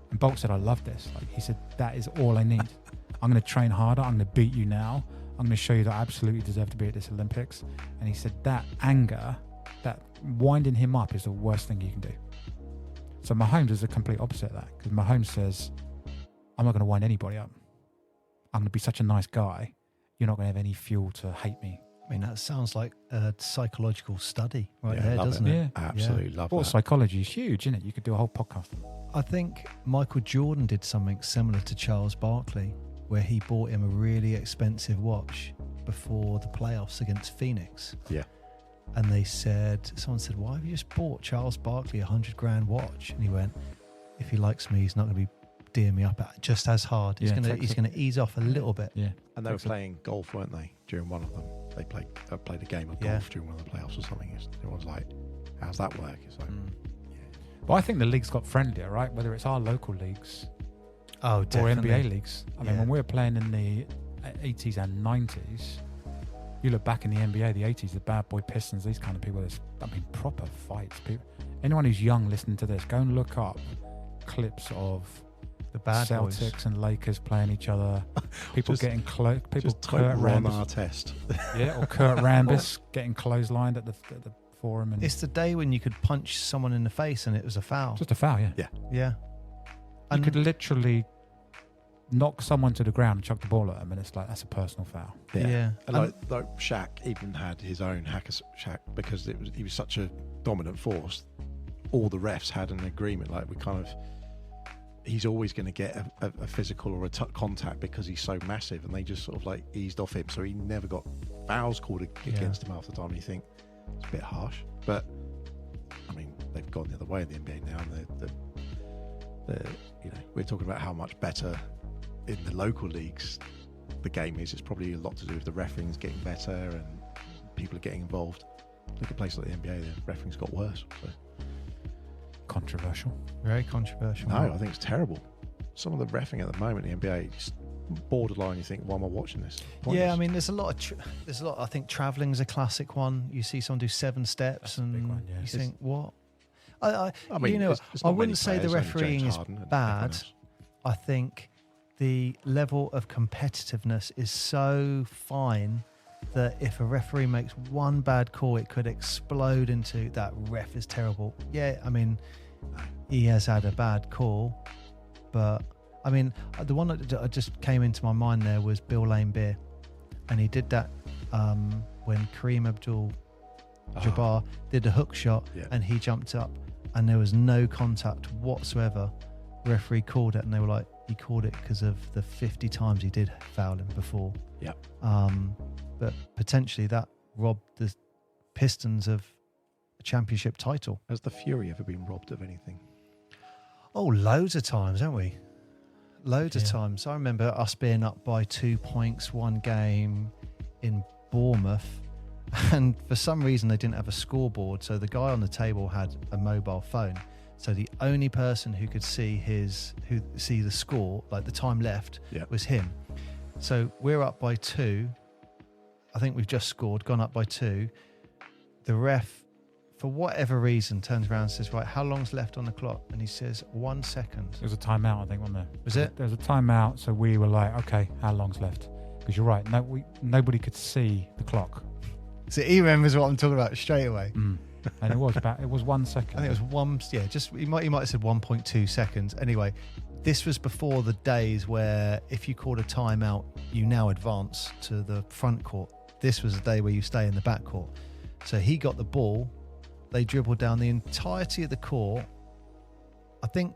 And Bolt said, I love this. Like he said, that is all I need. I'm going to train harder. I'm going to beat you now. I'm going to show you that I absolutely deserve to be at this Olympics. And he said that anger, that winding him up is the worst thing you can do. So Mahomes is the complete opposite of that, because Mahomes says, I'm not going to wind anybody up. I'm going to be such a nice guy. You're not going to have any fuel to hate me.
I mean, that sounds like a psychological study right
Yeah,
there,
love
doesn't
it.
it?
Yeah. Absolutely love
Sports
that.
psychology is huge, isn't it? You could do a whole podcast on it.
I think Michael Jordan did something similar to Charles Barkley, where he bought him a really expensive watch before the playoffs against Phoenix.
Yeah.
And someone said, why have you just bought Charles Barkley $100,000 watch? And he went, if he likes me, he's not going to be dealing me up just as hard. He's going to ease off a little bit.
Yeah.
And they were playing golf, weren't they? During one of them, they played a game of golf during one of the playoffs or something. Everyone's like, "How's that work?" It's like,
But I think the league's got friendlier, right? Whether it's our local leagues
or
NBA leagues. I mean, when we were playing in the 80s and 90s, you look back in the NBA, the 80s, the Bad Boy Pistons, these kind of people. Proper fights. Anyone who's young listening to this, go and look up clips of
the Bad
Celtics
Boys
and Lakers playing each other. People getting close. People
just Kurt Rambis.
Or Kurt Rambis getting clotheslined at the forum. And
it's the day when you could punch someone in the face and it was a foul.
Just a foul, yeah.
Yeah.
You could literally knock someone to the ground and chuck the ball at them, and it's like, that's a personal foul.
Yeah.
And like Shaq even had his own hacker Shaq, because he was such a dominant force. All the refs had an agreement, like he's always going to get a physical or a contact because he's so massive, and they just sort of like eased off him, so he never got fouls called against him half the time. And you think it's a bit harsh, but I mean, they've gone the other way in the NBA now, and we're talking about how much better in the local leagues the game is. It's probably a lot to do with the refereeing's getting better and people are getting involved. Look at places like the NBA, the refereeing's got worse. So.
Controversial.
Very controversial.
No, I think it's terrible. Some of the reffing at the moment in the NBA is borderline. You think, why am I watching this? Pointless.
Yeah, I mean, there's a lot. I think traveling's a classic one. You see someone do 7 steps,
that's a
and
big one, yeah.
you think, what? I
mean,
I
not
wouldn't say the
players, only
refereeing
James
is
Harden and
bad.
everyone else.
I think the level of competitiveness is so fine that if a referee makes one bad call, it could explode into that ref is terrible. Yeah, I mean, he has had a bad call, but I mean, the one that just came into my mind there was Bill Lane Beer, and he did that when Kareem Abdul-Jabbar did a hook shot, and he jumped up, and there was no contact whatsoever. Referee called it, and they were like, he called it because of the 50 times he did foul him before.
Yeah.
But potentially that robbed the Pistons of a championship title.
Has the Fury ever been robbed of anything?
Oh, loads of times, haven't we? Loads of times. I remember us being up by 2 points one game in Bournemouth, and for some reason they didn't have a scoreboard, so the guy on the table had a mobile phone, So the only person who could see the score, like the time left, was him. So we're up by 2. I think we've just scored, gone up by 2. The ref, for whatever reason, turns around and says, right, how long's left on the clock? And he says, 1 second.
There was a timeout, I think, wasn't there?
Was it?
There was a timeout, so we were like, okay, how long's left? Because you're right, nobody could see the clock.
So he remembers what I'm talking about straight away.
And it was 1 second.
I think it was he might have said 1.2 seconds. Anyway, this was before the days where if you called a timeout, you now advance to the front court. This was a day where you stay in the back court. So he got the ball. They dribbled down the entirety of the court. I think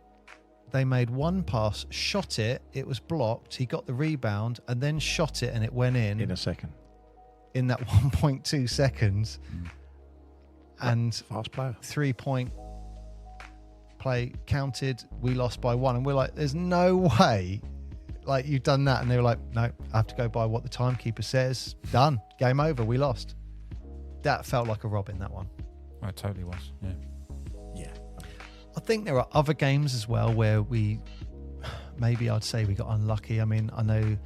they made one pass, shot it, it was blocked. He got the rebound and then shot it and it went in
a second.
In that 1.2 seconds. And
fast player.
3-point play counted. We lost by 1. And we're like, there's no way like you've done that. And they were like, no, I have to go by what the timekeeper says. Done. Game over. We lost. That felt like a rob in that one.
Oh, it totally was. Yeah.
I think there are other games as well where maybe I'd say we got unlucky. I mean, I know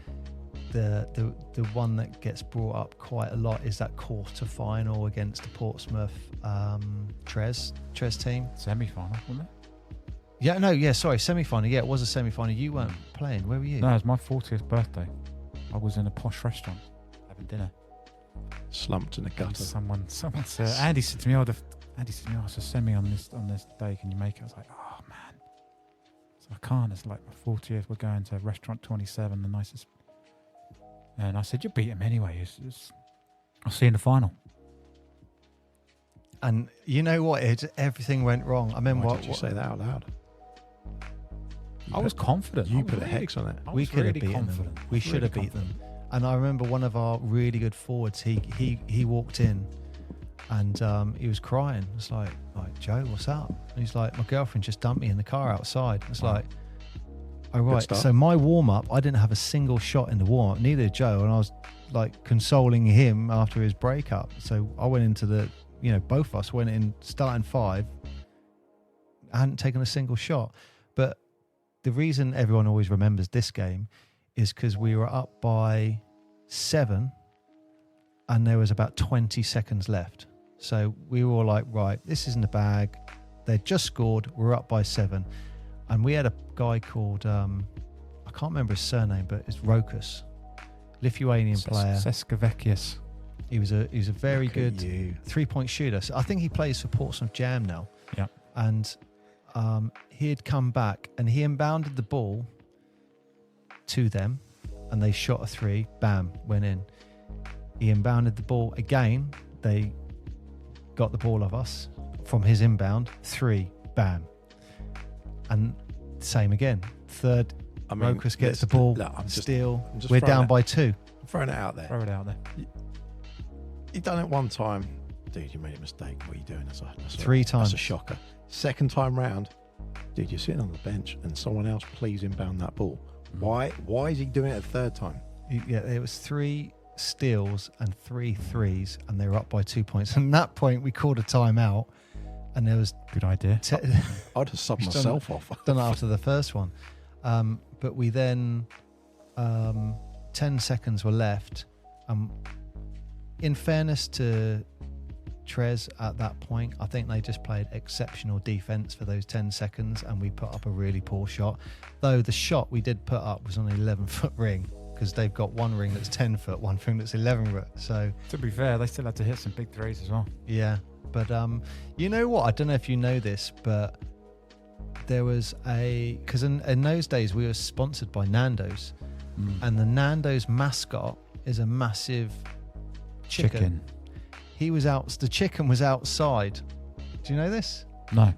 the one that gets brought up quite a lot is that quarter final against the Portsmouth Tres team.
Semi-final, wasn't it?
Sorry, semi-final. Yeah, it was a semi-final. You weren't playing. Where were you?
No, it was my 40th birthday. I was in a posh restaurant having dinner.
Slumped in a gutter.
Someone said, Andy said to me, it's a semi on this day. Can you make it? I was like, oh man. So I can't. It's like my 40th. We're going to restaurant 27, the nicest. And I said, you beat him anyway. I'll see you in the final.
And you know what? Everything went wrong. I remember
Why did you say that out loud?
I was confident.
You put a hex on it.
We could have beaten them. We should have beat them. And I remember one of our really good forwards, he walked in and he was crying. It's like, Joe, what's up? And he's like, my girlfriend just dumped me in the car outside. It's like, oh, right. So my warm-up, I didn't have a single shot in the warm-up, neither did Joe. And I was like consoling him after his breakup. So I went into both of us went in starting 5. I hadn't taken a single shot. But the reason everyone always remembers this game is because we were up by 7 and there was about 20 seconds left. So we were all like, right, this is in the bag. They'd just scored. We're up by 7. And we had a guy called, I can't remember his surname, but it's Rokas, Lithuanian player.
Seskavekius.
He was a very good 3-point shooter. So I think he plays for Portsmouth Jam now.
Yeah.
And he had come back and he inbounded the ball to them and they shot a 3. Bam, went in. He inbounded the ball again. They got the ball of us from his inbound. 3. Bam. And same again. Third, Rokas gets the ball. Steal. We're down by 2.
I'm throwing it out there.
Throw it out there.
You've done it one time. Dude, you made a mistake. What are you doing? That's
3 times.
That's a shocker. Second time round, dude, you're sitting on the bench and someone else please inbound that ball. Why is he doing it a third time?
Yeah, it was 3 steals and 3 threes and they were up by 2 points. And at that point, we called a timeout and there was...
Good idea.
I'd have subbed myself off.
Done it after the first one. But we then... 10 seconds were left. In fairness to Tres at that point, I think they just played exceptional defense for those 10 seconds and we put up a really poor shot. Though the shot we did put up was on an 11-foot ring because they've got one ring that's 10 foot, one ring that's 11 foot. So
to be fair, they still had to hit some big threes as well.
Yeah. But you know what? I don't know if you know this, but there was because in those days we were sponsored by Nando's and the Nando's mascot is a massive chicken. The chicken was outside. Do you know this?
No.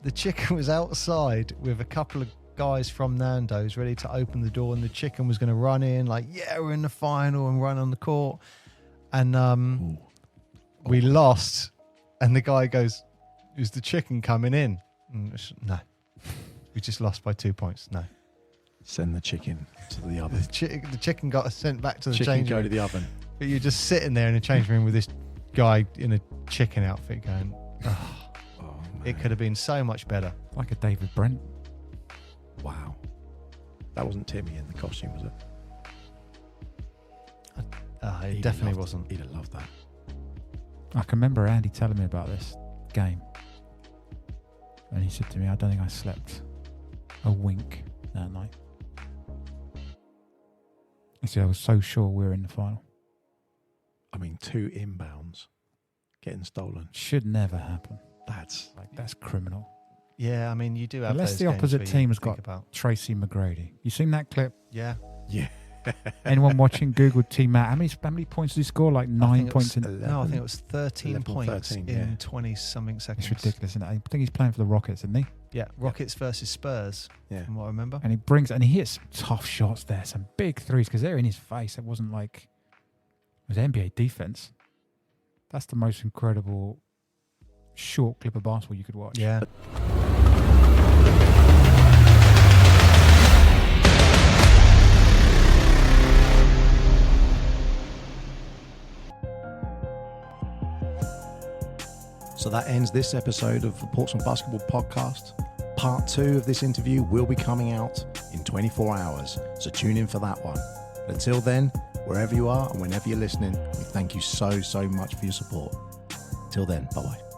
The chicken was outside with a couple of guys from Nando's ready to open the door and the chicken was going to run in like, yeah, we're in the final and run on the court. And we lost and the guy goes, is the chicken coming in? No. We just lost by 2 points. No.
Send the chicken to the oven.
The chicken got sent back to the change room.
Go to the oven.
But you're just sitting there in a change room with this guy in a chicken outfit going, oh.
Oh,
It could have been so much better.
Like a David Brent.
Wow. That wasn't Timmy in the costume, was it?
It definitely wasn't.
He'd have loved that.
I can remember Andy telling me about this game. And he said to me, I don't think I slept a wink that night. He said, I was so sure we were in the final.
I mean, 2 inbounds getting stolen.
Should never happen.
That's
criminal.
Yeah, I mean, you do have
Unless
those
the
games
opposite
where you
team has
think
got
about.
Tracy McGrady. You seen that clip?
Yeah.
yeah.
Anyone watching Google Team Matt? How many points did he score? Like 9 points in.
11.
No, I think it was 13 points
13,
in 20-something seconds.
It's ridiculous, isn't it? I think he's playing for the Rockets, isn't he?
Yeah, Rockets versus Spurs,
Yeah.
from what I remember.
And he hits some tough shots there, some big threes, because they're in his face. It wasn't like it was NBA defense. That's the most incredible short clip of basketball you could watch.
Yeah.
So that ends this episode of the Portsmouth Basketball Podcast. Part 2 of this interview will be coming out in 24 hours, so tune in for that one. But until then, wherever you are and whenever you're listening, we thank you so much for your support. Till then, bye-bye.